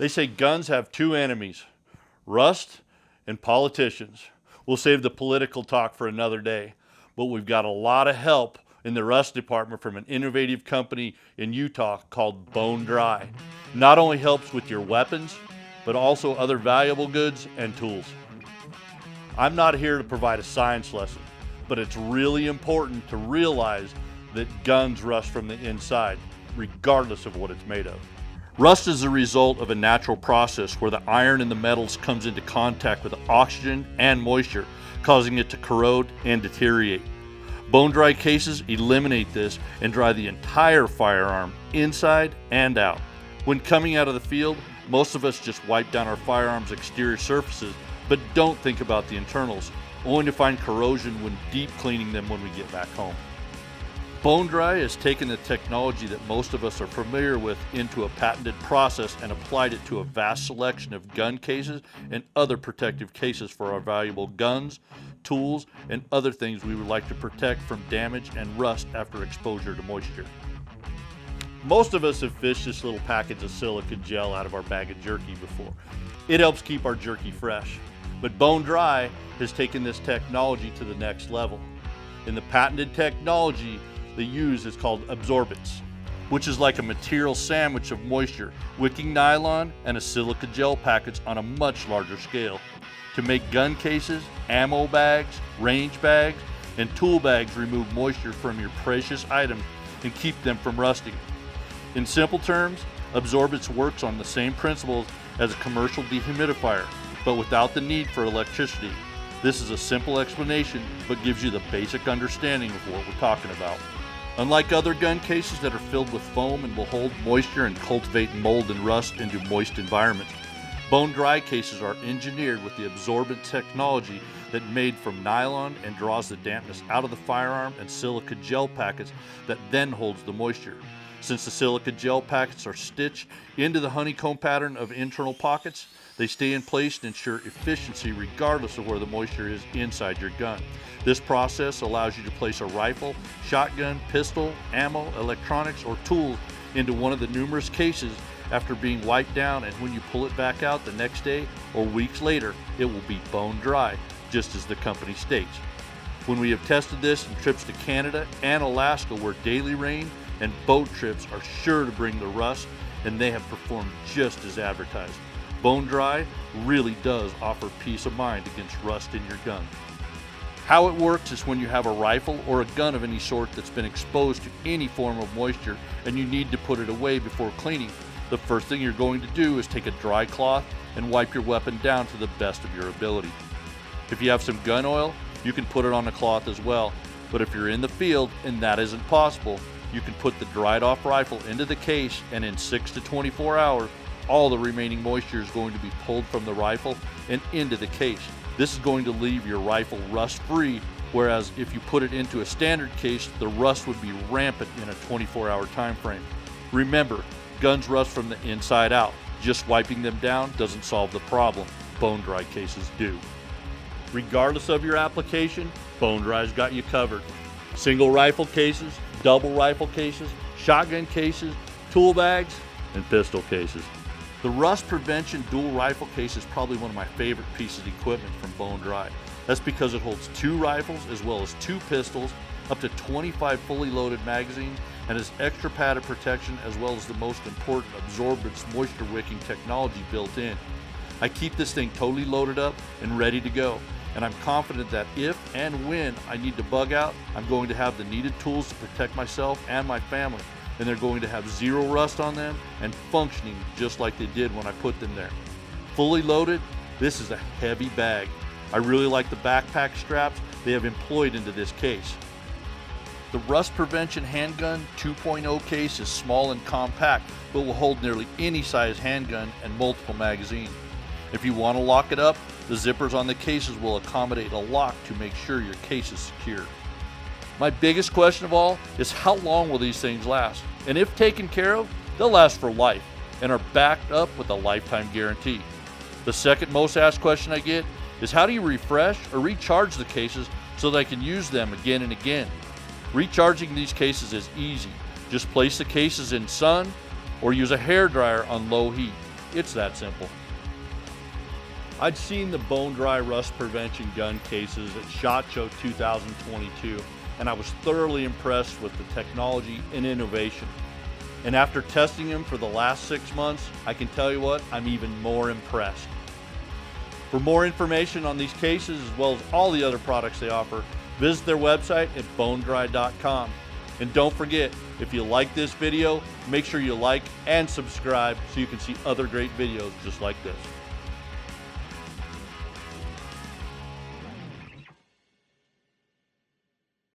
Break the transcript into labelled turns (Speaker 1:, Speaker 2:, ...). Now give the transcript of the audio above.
Speaker 1: They say guns have two enemies, rust and politicians. We'll save the political talk for another day, but we've got a lot of help in the rust department from an innovative company in Utah called BONE-DRI. Not only helps with your weapons, but also other valuable goods and tools. I'm not here to provide a science lesson, but it's really important to realize that guns rust from the inside, regardless of what it's made of. Rust is the result of a natural process where the iron in the metals comes into contact with oxygen and moisture, causing it to corrode and deteriorate. BONE-DRI cases eliminate this and dry the entire firearm inside and out. When coming out of the field, most of us just wipe down our firearms' exterior surfaces, but don't think about the internals, only to find corrosion when deep cleaning them when we get back home. BONE-DRI has taken the technology that most of us are familiar with into a patented process and applied it to a vast selection of gun cases and other protective cases for our valuable guns, tools, and other things we would like to protect from damage and rust after exposure to moisture. Most of us have fished this little package of silica gel out of our bag of jerky before. It helps keep our jerky fresh. But BONE-DRI has taken this technology to the next level. And the patented technology they use is called Absorbance, which is like a material sandwich of moisture, wicking nylon, and a silica gel package on a much larger scale to make gun cases, ammo bags, range bags, and tool bags remove moisture from your precious items and keep them from rusting. In simple terms, Absorbance works on the same principles as a commercial dehumidifier, but without the need for electricity. This is a simple explanation, but gives you the basic understanding of what we're talking about. Unlike other gun cases that are filled with foam and will hold moisture and cultivate mold and rust into moist environments, BONE-DRI cases are engineered with the absorbent technology that made from nylon and draws the dampness out of the firearm and silica gel packets that then holds the moisture. Since the silica gel packets are stitched into the honeycomb pattern of internal pockets, they stay in place to ensure efficiency regardless of where the moisture is inside your gun. This process allows you to place a rifle, shotgun, pistol, ammo, electronics, or tools into one of the numerous cases after being wiped down, and when you pull it back out the next day or weeks later, it will be bone-dry, just as the company states. When we have tested this in trips to Canada and Alaska where daily rain and boat trips are sure to bring the rust, and they have performed just as advertised. BONE-DRI really does offer peace of mind against rust in your gun. How it works is when you have a rifle or a gun of any sort that's been exposed to any form of moisture and you need to put it away before cleaning, the first thing you're going to do is take a dry cloth and wipe your weapon down to the best of your ability. If you have some gun oil, you can put it on the cloth as well, but if you're in the field and that isn't possible, you can put the dried off rifle into the case, and in 6 to 24 hours, all the remaining moisture is going to be pulled from the rifle and into the case. This is going to leave your rifle rust-free, whereas if you put it into a standard case, the rust would be rampant in a 24-hour time frame. Remember, guns rust from the inside out. Just wiping them down doesn't solve the problem. BONE-DRI cases do. Regardless of your application, BONE-DRI's got you covered. Single rifle cases, double rifle cases, shotgun cases, tool bags, and pistol cases. The rust prevention dual rifle case is probably one of my favorite pieces of equipment from BONE-DRI. That's because it holds 2 rifles as well as 2 pistols, up to 25 fully loaded magazines, and has extra padded protection as well as the most important absorbance moisture wicking technology built in. I keep this thing totally loaded up and ready to go, and I'm confident that if and when I need to bug out, I'm going to have the needed tools to protect myself and my family, and they're going to have 0 rust on them and functioning just like they did when I put them there. Fully loaded, this is a heavy bag. I really like the backpack straps they have employed into this case. The Rust Prevention Handgun 2.0 case is small and compact, but will hold nearly any size handgun and multiple magazines. If you want to lock it up, the zippers on the cases will accommodate a lock to make sure your case is secure. My biggest question of all is how long will these things last? And if taken care of, they'll last for life and are backed up with a lifetime guarantee. The second most asked question I get is how do you refresh or recharge the cases so that I can use them again and again? Recharging these cases is easy. Just place the cases in sun or use a hair dryer on low heat. It's that simple. I'd seen the Bone-Dri rust prevention gun cases at SHOT Show 2022, and I was thoroughly impressed with the technology and innovation. And after testing them for the last 6 months, I can tell you what, I'm even more impressed. For more information on these cases, as well as all the other products they offer, visit their website at BONE-DRI.com. And don't forget, if you like this video, make sure you like and subscribe so you can see other great videos just like this.